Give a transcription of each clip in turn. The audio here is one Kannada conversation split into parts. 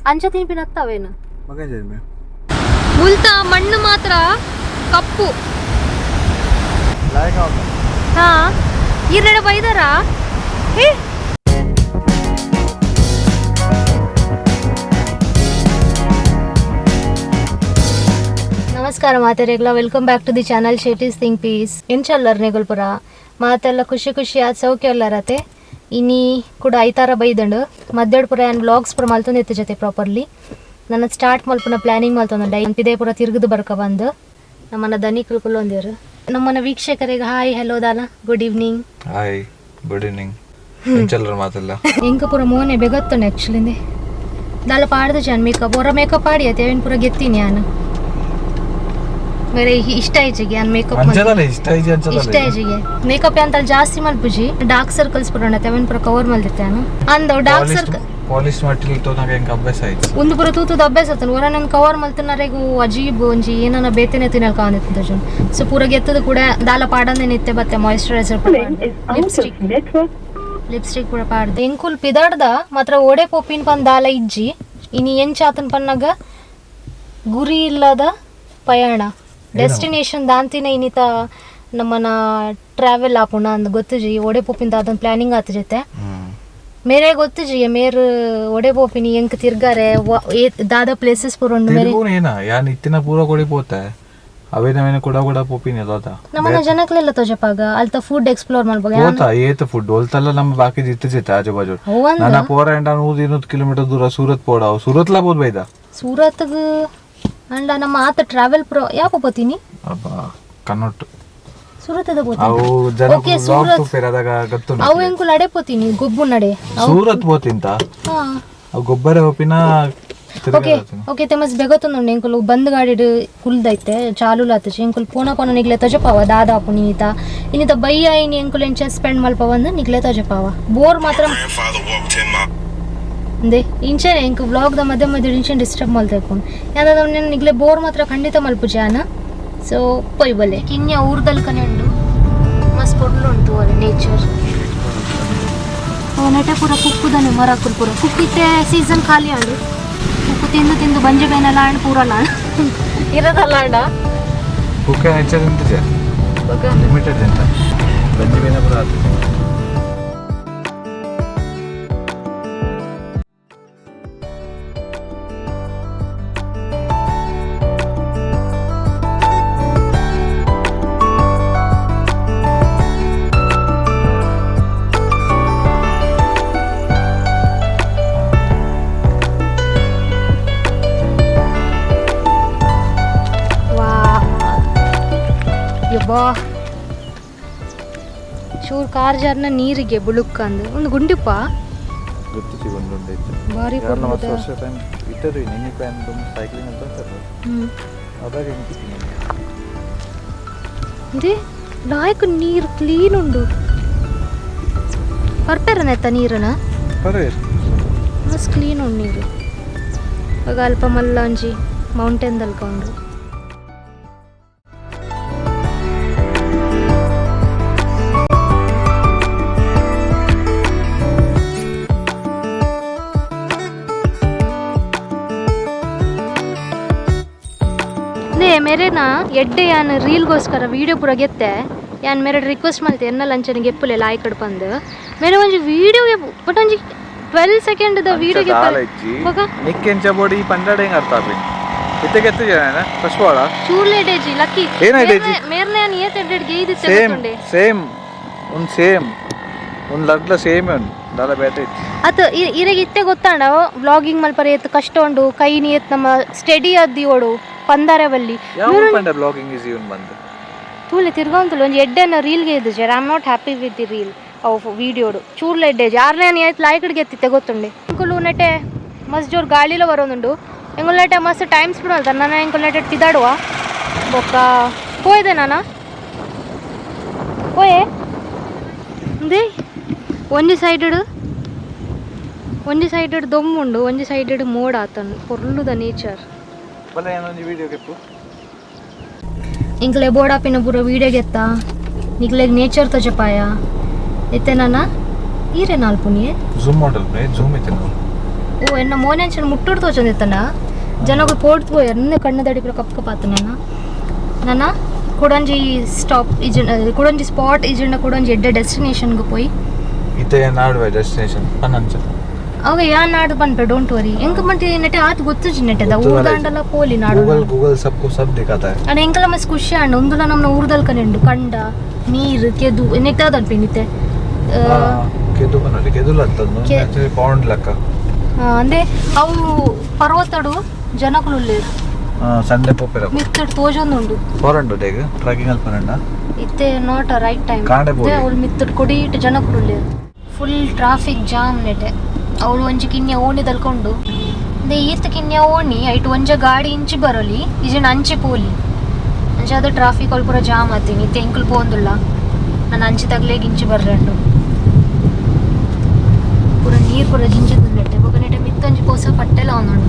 ಅಂಚ ತಿನ್ಪಿನತ್ತವೇನು ಮಗ ಜರ್ಮೆ ಮುಲ್ತ ಮಣ್ಣು ಮಾತ್ರ ಕಪ್ಪು ಲಾಯಕ ಹಾ ಇರ್ನಡೆ ಬೈದಾರಾ ಹೇ ನಮಸ್ಕಾರ ಮಾತೆರೆಗ್ಲ welcome back to the channel ಶೇಟೀಸ್ ಥಿಂಗ್ ಪೀಸ್ ಎಂಚಲ್ಲರ್ ನೆಗಲ್ಪುರ ಮಾತೆಲ್ಲ ಖುಷಿ ಖುಷಿ ಆದ ಸೌಖ್ಯ ಅಲ್ಲರತೆ ಇನ್ನಿ ಕೂಡ ಐತಾರ ಬೈದಂಡು ಮಧ್ಯಾಹ್ನ ಪುರ ಏನು ವ್ಲಾಗ್ಸ್ ಪುರ ಮಲ್ತೊಂದಿತ್ತು ಜೊತೆ ಪ್ರಾಪರ್ಲಿ ನನ್ನ ಸ್ಟಾರ್ಟ್ ಮಲ್ಪುನ ಪ್ಲಾನಿಂಗ್ ಮಲ್ತೊಂದು ಇದೇ ಪುರ ತಿರುಗಿದು ಬರ್ಕ ಬಂದು ನಮ್ಮನ್ನ ದನಿ ಕುಲ್ಕೊಂಡೇರು ನಮ್ಮನ್ನ ವೀಕ್ಷಕರಿಗೆ ಹಾಯ್ ಹಲೋ ದಾಲ good evening hi good evening ಎಂಚಲ್ಲರ್ ಮಾತಲ್ಲ ಎಂಕ ಪುರ ಮೋನೆ ಬೆಗತ್ತುಂಡು ಆ್ಯಕ್ಚುಲಿ ದಾಲ ಪಾಡ್ದು ಜಾನ್ ಮೇಕಪ್ ಹೊರ ಮೇಕಪ್ ಆಡಿ ಆಯ್ತು ಏನು ಪುರ ಗೆತ್ತೀನಿ ನಾನು ಬೇರೆ ಇಷ್ಟ ಆಯ್ಜಿಗೆ ನಾನು ಮೇಕಪ್ ಇಷ್ಟ ಆಯ್ಜಿಗೆ ಮೇಕಪ್ ಅಂತ ಜಾಸ್ತಿ ಮಲ್ಪುಜಿ ಡಾರ್ಕ್ ಸರ್ಕಲ್ಸ್ ಪುರ ತೆವನ್ ಪುರ ಕವರ್ ಮಲ್ದಿತ್ತೆ ನಾನು ಅಂದ ಡಾರ್ಕ್ ಸರ್ಕಲ್ ಪಾಲಿಶ್ ಮಾಡಿಲ್ ತೋ ನನಗೆ ಎಂಕ ಅಭ್ಯಾಸ ಆಯ್ತು ಒಂದು ಪುರ ತೂತದ ಅಭ್ಯಾಸ ಆತನ ಹೊರ ನನ್ನ ಕವರ್ ಮಲ್ತನರೆಗೂ ಅಜೀಬ್ ಒಂಜಿ ಏನನ ಬೇತೆನೆ ತಿನ್ನಲ್ ಕಾಂದಿತ್ತು ಜನ್ ಸೊ ಪೂರ ಗೆತ್ತದ ಕೂಡ ದಾಲ ಪಾಡಂದೆ ನಿತ್ತೆ ಬತ್ತೆ ಮಾಯಿಶ್ಚರೈಸರ್ ಲಿಪ್ಸ್ಟಿಕ್ ಕೂಡ ಪಾಡ್ದೆ ಎಂಕುಲ್ ಪಿದಾಡ್ದ ಮಾತ್ರ ಓಡೆ ಪೊಪ್ಪಿನ ಪನ್ ದಾಲ ಇಜ್ಜಿ ಇನಿ ಎಂಚಾತನ್ ಪನ್ನಾಗ ಗುರಿ ಇಲ್ಲದ ಪಯಣ ಡೆಸ್ಟಿನೇಷನ್ ದಾಂತಿನ ಇನ್ನಿತ ನಮ್ಮನ ಟ್ರಾವೆಲ್ ಆಪುಣ ಅಂದ್ ಗೊತ್ತುಜಿ ಒಡೆ ಪೋಪಿಂದ ಅದೊಂದು ಪ್ಲಾನಿಂಗ್ ಆತ ಜೊತೆ ಮೇರೆ ಗೊತ್ತುಜಿ ಮೇರ್ ಒಡೆ ಪೋಪಿನಿ ಎಂಕ್ ತಿರ್ಗಾರೆ ದಾದ ಪ್ಲೇಸಸ್ ಪೂರ ಉಂಡು ಮೇರೆ ಏನ ಯಾನ್ ಇತ್ತಿನ ಪೂರ ಕೊಡಿ ಪೋತೆ ಅವೇನವೇನ ಕೂಡ ಪೋಪಿನಿ ಅದ ನಮ್ಮನ ಜನಕ್ಲೆಲ್ಲ ತೋಜಪಾಗ ಅಲ್ತ ಫುಡ್ ಎಕ್ಸ್ಪ್ಲೋರ್ ಮಾಡ್ಬೇಕು ಹೋತಾ ಏತ ಫುಡ್ ಹೋಲ್ತಲ್ಲ ನಮ್ಮ ಬಾಕಿ ಇತ್ತು ಜೊತೆ ಆಜು ಬಾಜು ನನ್ನ ಪೋರ ಎಂಡ 100-200 ಕಿಲೋಮೀಟರ್ ದೂರ ಸೂರತ್ ಪೋಡಾವ್ ಸೂರತ್ ಲ ಬೋದು ಬೈದ ಸೂರತ್ಗ್ ಅಂಡ ನಮ್ಮ ಆತ ಟ್ರಾವೆಲ್ ಪ್ರೋ ಯಾಪ ಪೋತೀನಿ ಅಬ್ಬಾ ಕನ್ನೊಟ್ಟು ಸೂರತದ ಪೋತೀನಿ ಅವು ಜನ ವ್ಲಾಗ್ ಫೇರದಾಗ ಗೊತ್ತು ಅವು ಎಂಕು ನಡೆ ಪೋತೀನಿ ಗೊಬ್ಬು ನಡೆ ಸೂರತ್ ಪೋತಿಂತ ಹಾ ಅವು ಗೊಬ್ಬರ ಹೋಪಿನ ಓಕೆ ಓಕೆ ತೆಮಸ್ ಬೆಗತ್ತೊಂದು ಎಂಕುಲು ಬಂದ್ ಗಾಡಿ ಕುಲ್ದೈತೆ ಚಾಲು ಲಾತಚಿ ಎಂಕುಲು ಪೋನ ನಿಗ್ಲೆ ತಜಪಾವ ದಾದಾಪು ಇನ್ನಿತ ಬಯ್ಯ ಇನಿ ಎಂಕುಲು ಎಂಚ ಸ್ಪೆಂಡ್ ಮಲ್ಪವಂದು ನಿಗ್ಲೆ ತಜಪಾವ ಬೋರ್ ಮಾತ್ರ ಅಂದೆ ಇಂಚೆನೆ ಇಂಕ ವ್ಲಾಗ್ದ ಮಧ್ಯ ಇಂಚೆನೆ ಡಿಸ್ಟರ್ಬ್ ಮಲ್ತೈಕೊಂಡು ಯಾವ್ದಾದ್ರು నేను ನಿಗ್ಲೆ ಬೋರ್ ಮಾತ್ರ ಖಂಡಿತ ಮಲ್ಪುಜಾನ ಸೊ ಪೊಯ್ಬಲೆ ಕಿನ್ಯ ಊರ್ದಲ್ಲಿ ಕನೆ ಉಂಡು ಮಸ್ತ್ ಕೊಡ್ಲು ಉಂಟು ಅದು ನೇಚರ್ ನೆಟೆ ಪೂರ ಕುಕ್ಕುದನೆ ಮರ ಪೂರ ಕುಕ್ಕಿತ್ತೆ ಸೀಸನ್ ಖಾಲಿ ಆಡು ಕುಕ್ಕು ತಿಂದು ಬಂಜೆ ಬೇನೆಲ್ಲ ಆಂಡ್ ಪೂರ ಲಾಣ ಇರೋದಲ್ಲ ಆಂಡ ಕುಕ್ಕೆ ನೇಚರ್ ಎಂತಿದೆ ಲಿಮಿಟೆಡ್ ಅಂತ ಬಂಜೆ ಬೇನೆ ಪೂರ ಆತು ಚೂರು ಕಾರ್ ಜಾರ್ನ ನೀರಿಗೆ ಬುಳುಕ್ಕಂದು ಒಂದು ಗುಂಡಿಪ್ಪ ಭಾರಿ ಲಾಯ್ಕ್ ನೀರು ಕ್ಲೀನ್ ಉಂಡು ಪರ್ಪೆರನೆತ್ತ ನೀರನ ಮಸ್ತ್ ಕ್ಲೀನ್ ಉಂಡು ನೀರು ಇವಾಗ ಅಲ್ಪ ಮಲ್ಲ ಒಂಜಿ ಮೌಂಟೇನ್ ದಲ್ಕೊಂಡು ಮೇರೆನ ಎಡ್ಡೆ ಯಾನ್ ರೀಲ್ಗೋಸ್ಕರ ವೀಡಿಯೋ ಪೂರ ಗೆತ್ತೆ ಯಾನ್ ಮೇರೆ ರಿಕ್ವೆಸ್ಟ್ ಮಾಡ್ತೆ ಎನ್ನ ಲಂಚನಿಗೆ ಎಪ್ಪುಲೆ ಲಾಯ್ ಕಡ್ ಬಂದು ಮೇರೆ ಒಂಜಿ ವೀಡಿಯೋ ಬಟ್ ಒಂಜಿ 12 ಸೆಕೆಂಡ್ ದ ವೀಡಿಯೋ ಗೆ ನಿಕ್ಕೆಂಚ ಬೋಡಿ ಪಂಡಡೆ ಹೆಂಗ ಅರ್ಥ ಆಪೆ ಇತ್ತೆ ಗೆತ್ತೆ ಜನ ಫಸ್ಟ್ ವಾಳ ಚೂರ್ಲೆ ಡೇಜಿ ಲಕ್ಕಿ ಏನಾಯ್ತು ಮೇರ್ನೆ ಯಾನ್ ಏತ್ ಎಡ್ಡೆ ಗೆ ಇದು ತೆಗೊಂಡೆ ಸೇಮ್ ಒಂದ್ ಲಗ್ಲ ಸೇಮ್ ಉಂಡು ದಾಲ ಬೇತೆ ಇತ್ತು ಅತ ಇರೆಗೆ ಇತ್ತೆ ಗೊತ್ತಾಂಡ ವ್ಲಾಗಿಂಗ್ ಮಲ್ಪರೆ ಎತ್ ಕಷ್ಟ ಉಂಡು ಕೈ ನಿಯತ್ ನಮ್ಮ ಸ್ಟಡಿ ಅದ್ದಿ ಓಡು ಪಂದಾರೆ ಬಲ್ಲಿ ಯಾವ ಪಂಡ ಬ್ಲಾಗಿಂಗ್ ಇಸ್ ಇವನ್ ಬಂದು ತೂಲೆ ತಿರ್ಗಂತುಲು ಒಂಜಿ ಎಡ್ಡೆನ ರೀಲ್ಗೆ ಇದ್ದು ಜರ I am not happy with the reel ಅವು ವೀಡಿಯೋಡು ಚೂರ್ಲೆ ಎಡ್ಡೆ ಯಾರನೇ ಆಯ್ತು ಲಾಯ್ಕಡ್ಗೆ ಎತ್ತಿತ್ತೆ ಗೊತ್ತುಂಡೆ ಎಂಕುಲು ನೆಟೆ ಮಸ್ತ್ ಜೋರು ಗಾಳಿಲ ಬರೋನುಂಡು ಎಂಕುಲು ನೆಟೆ ಮಸ್ತ್ ಟೈಮ್ ಸ್ಪೆಂಡ್ ಮಾಡ್ತಾರೆ ನಾನು ಎಂಕುಲು ನೆಟೆ ತಿದಾಡುವ ಬೊಕ್ಕ ಹೋಯ್ದೆ ನಾನು ಹೋಯೆ ಅಂದೆ ಒಂಜಿ ಸೈಡೆಡ್ ದೊಮ್ಮುಂಡು ಒಂಜಿ ಸೈಡೆಡ್ ಮೋಡ ಆತನು ಪೊರ್ಲುದ ನೇಚರ್ ಇಂಕ್ಲೆ ಬೋಡಾಪಿನ ಪೂರ ವೀಡಿಯೋ ಗೆತ್ತ ನಿಕ್ಲೆಗ್ ನೇಚರ್ ತೋಜಪಾಯ ಎತ್ತೆ ನನ್ನ ಈರೆ ನಾಲ್ಪುನಿಯೆ ಝೂಮ್ ಮಾಡಲ್ ಜೂಮ್ ಐತೆ ಓ ಎನ್ನ ಮೋನೆಂಚನ ಮುಟ್ಟೋಡು ತೋಚಂದಿತ್ತನ ಜನಗಳು ಪೋಡ್ತು ಎನ್ನ ಕಣ್ಣದಡಿ ಪೂರ ಕಪ್ಪ ಪಾತನೇನ ನನ್ನ ಕುಡಂಜಿ ಸ್ಟಾಪ್ ಕುಡಂಜಿ ಸ್ಪಾಟ್ ಇಜಂಡ ಕುಡಂಜಿ ಎಡ್ಡೆ ಡೆಸ್ಟಿನೇಷನ್ಗೆ ಪೋಯಿ ಇತ್ತೆ ನಾಡುವೆ ಡೆಸ್ಟಿನೇಷನ್ ಪನ್ನಂಚ ಅವಾಗ ಯಾ ನಾಡು ಬಂದ್ಪೆ ಡೋಂಟ್ ವರಿ ಎಂಕ ಮಂಟಿ ನೆಟ್ಟೆ ಆತ್ ಗೊತ್ತು ನೆಟ್ಟದ ಊರ್ದಾಂಡಲ ಪೋಲಿ ನಾಡು ಗೂಗಲ್ सबको सब दिखाता है ಅಣ್ಣ ಎಂಕಲ ಮಸ್ ಖುಷಿ ಅಣ್ಣ ಒಂದುಲ ನಮ್ಮನ ಊರ್ದಲ್ ಕನೆಂಡು ಕಂಡ ನೀರು ಕೆದು ನೆಟ್ಟದ ಅನ್ಪಿನಿತ್ತೆ ಕೆದು ಬನ್ನಡಿ ಕೆದು ಲತ್ತದು ಪೌಂಡ್ ಲೆಕ್ಕ ಅಂದ್ರೆ ಅವು ಪರ್ವತಡು ಜನಗಳು ಉಳ್ಳೇರು ಸಂಡೆ ಪೋಪೆರ ಮಿತ್ತಡ್ ತೋಜೊಂದುಂಡು ಫೋರಂಡು ಡೇಗ್ ಟ್ರೆಕಿಂಗ್ ಅಲ್ಲಿ ಪನ್ನಂಡ ಇತ್ತೆ ನಾಟ್ ಅ ರೈಟ್ ಟೈಮ್ ಕಾಂಡೆ ಬೋಡಿ ಅವಳು ಮಿತ್ತಡ್ ಕೊಡಿಟ್ ಜನಗಳು ಉಳ್ಳೇರು ಫುಲ್ ಟ್ರಾಫಿಕ್ ಜಾಮ್ ನೆಟೆ ಅವಳು ಒಂಜಿ ಕಿನ್ಯ ಓಣಿ ತಲ್ಕೊಂಡು ದೇ ಈತ್ ಕಿನ್ಯ ಓಣಿ ಐಟ್ ಒಂಜ ಗಾಡಿ ಇಂಚಿ ಬರೋಲಿ ಇಜನ್ ಅಂಚೆ ಪೋಲಿ ಅಂಚೆ ಅದು ಟ್ರಾಫಿಕ್ ಅಲ್ಲಿ ಪೂರ ಜಾಮ್ ಆತೀನಿ ಇತ್ತೆ ಎಂಕಲ್ ಪೋಂದುಲ್ಲ ನಾನು ಅಂಚೆ ತಗ್ಲೇಗೆ ಇಂಚಿ ಬರ್ರೆಂಡು ಪೂರ ನೀರು ಪೂರ ಜಿಂಜದು ನೆಟ್ಟೆ ಬೊಕ ನೆಟೆ ಮಿತ್ತೊಂಜಿ ಪೋಸ ಪಟ್ಟೆಲ್ಲ ಅವನೋಡು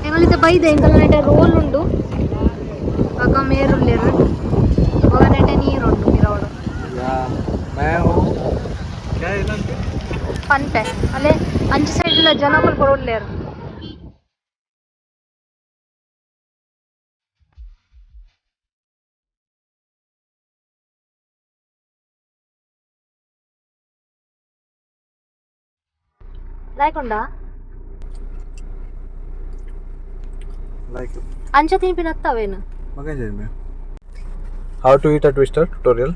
ಎಂಗಲಿತ ಬೈದೆ ಎಂಕಲ್ ನೆಟೆ ರೋಲ್ ಉಂಡು ಪಕ್ಕ ಮೇರುಲ್ಲೇರು ಒಗ ನೆಟೆ ನೀರುಂಡು ಮಿರವಡು ಪಂಪೆ ಅಲ್ಲೇ ಅಂಚೆ ಸೈಡ್ ಜನಗಳು ಕೊಡೋಲ್ಲೇರು ಲಾಯ್ಕೊಂಡ like ಅಂಚೆ ತಿಂಪಿನ ಹತ್ತವೇನು ಮಗನ್ ಜೇಮೆ how to eat a twister tutorial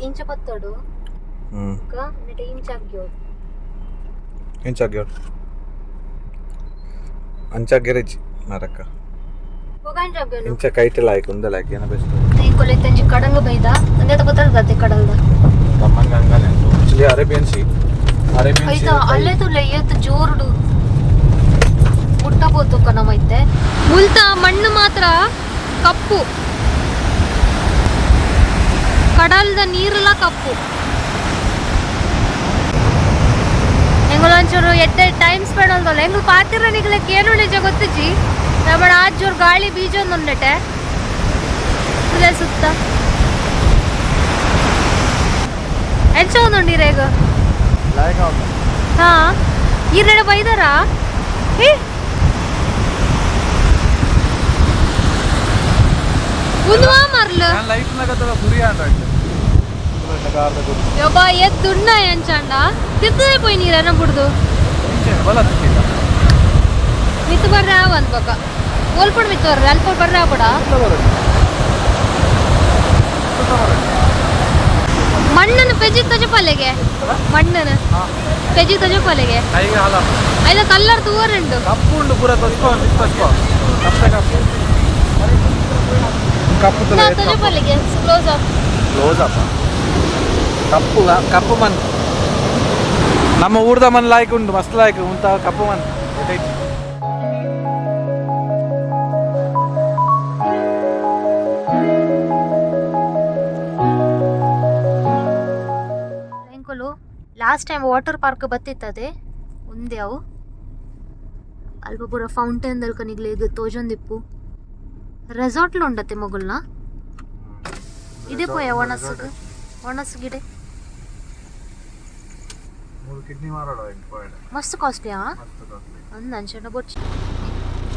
ಇಂಚ ಪತ್ತೋಡು ನೆಟೆ ಇಂಚಾಗ್ಯೋಡು ಇಂಚಾಗ್ಯೋಡು ಅಂಚಾಗ್ಯರಿಜ್ ನರಕ ಹೋಗಂಜಾಗ್ಯೋಡು ಇಂಚ ಕೈಟೆ ಲಾಯ್ಕ್ ಉಂದ ಲಾಯ್ಕ್ ಏನ ಬೆಸ್ಟ್ ಇಂಕೊಲೆ ತಂಜಿ ಕಡಂಗ ಬೈದ ಅಂದೇತ ಗೊತ್ತಾಗ್ತದೆ ಕಡಲ್ದ ತಮ್ಮಂಗ ಹಂಗಾನೆ ಆಕ್ಚುಲಿ ಅರೇಬಿಯನ್ ಸಿ ಆಯ್ತಾ ಅಲ್ಲೇ ತುಲೆ ಏತ್ ಜೋರುಡು ಮುಟ್ಟಬೋದು ಕನಮೈತೆ ಮುಲ್ತ ಮಣ್ಣು ಮಾತ್ರ ಕಪ್ಪು ಕಡಲ್ದ ನೀರೆಲ್ಲ ಕಪ್ಪು ಎಂಗಳೊಂಚೂರು ಎಡ್ಡೆ ಟೈಮ್ ಸ್ಪೆಂಡ್ ಅಲ್ದಲ್ಲ ಎಂಗಳು ಪಾತಿರ ನಿಗ್ಲಕ್ಕೆ ಏನು ನಿಜ ಗೊತ್ತಿಜ್ಜಿ ನಮ್ಮ ಆಜೋರು ಗಾಳಿ ಬೀಜ ಒಂದೊಂದೆಟೆ ಇಲ್ಲೇ ಸುತ್ತ ಎಂಚ ಒಂದೊಂಡಿರೇಗ ಹಾ ಈ ರೆಡೆ ಬೈದಾರ ಹೇ ಉನ್ವಾ ಮರ್ಲ ನಾನು ಲೈಫ್ ನಾಗ ತಗ ಗುರಿ ಆಂಡ್ರಾಯ್ಡ್ ಯಬ್ಬಾ ಎತ್ ದುಣ್ಣ ಎಂಚಂಡ ತಿರ್ತದೆ ಪೋಯ್ ನೀರನ್ನ ಬಿಡ್ದು ಬಲ ತಿಕ್ಕಿಲ್ಲ ಮಿತ್ತು ಬರ್ರೆ ಆವ ಅನ್ಬೇಕ ಓಲ್ಪಡ್ ಮಿತ್ತು ಬರ್ರೆ ಅಲ್ಪ ಬರ್ರೆ ಆಗ್ಬೇಡ ಮಣ್ಣನ್ನು ಪೆಜಿ ತಜ ಪಲ್ಲೆಗೆ ಮಣ್ಣನ್ನು ಪೆಜಿ ತಜ ಪಲ್ಲೆಗೆ ಐದ ಕಲ್ಲರ್ ತೂವರೆಂಡು ಕಪ್ಪು ಉಂಡು ಪೂರ ತಸ್ಕೊ ಕಪ್ಪು ತಜ ಪಲ್ಲೆಗೆ ಕ್ಲೋಸ್ ಅಪ್ ಕಪ್ಪು ಮನ್ ನಮ್ಮ ಊರ್ದ ಮನ್ ಲಾಯ್ಕ್ ಉಂಟು ಮಸ್ತ್ ಲಾಯ್ಕ್ ಉಂಟ ಕಪ್ಪು ಮನ್ ಎಂಕುಲು ಲಾಸ್ಟ್ ಟೈಮ್ ವಾಟರ್ ಪಾರ್ಕ್ ಬತ್ತಿತ್ತದೆ ಒಂದೇ ಅವು ಅಲ್ಪ ಪೂರ ಫೌಂಟೇನ್ ದಲ್ಕ ನಿಗ್ಲಿಗೆ ತೋಜೊಂದಿಪ್ಪು ರೆಸಾರ್ಟ್ಲು ಉಂಡತ್ತೆ ಮಗುಲ್ನ ಇದೇ ಪೋಯ ಒಣಸು ಗಿಡ ಮಸ್ತ್ ಕಾಸ್ಟ್ಲಿಯಾ ಅಂದ್ ಅಂಚನ ಬೊಚ್ಚಿ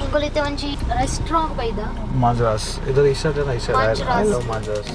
ಇಂಕೊಲಿತೆ ಒಂಜಿ ರೆಸ್ಟೋರೆಂಟ್ ಬೈದ ಮಾಜಾಸ್ ಇದರ ಇಷ್ಟ ಜನ ಇಷ್ಟ ಮಾಂಜ್ರಾಸ್. ಮಾಜಾಸ್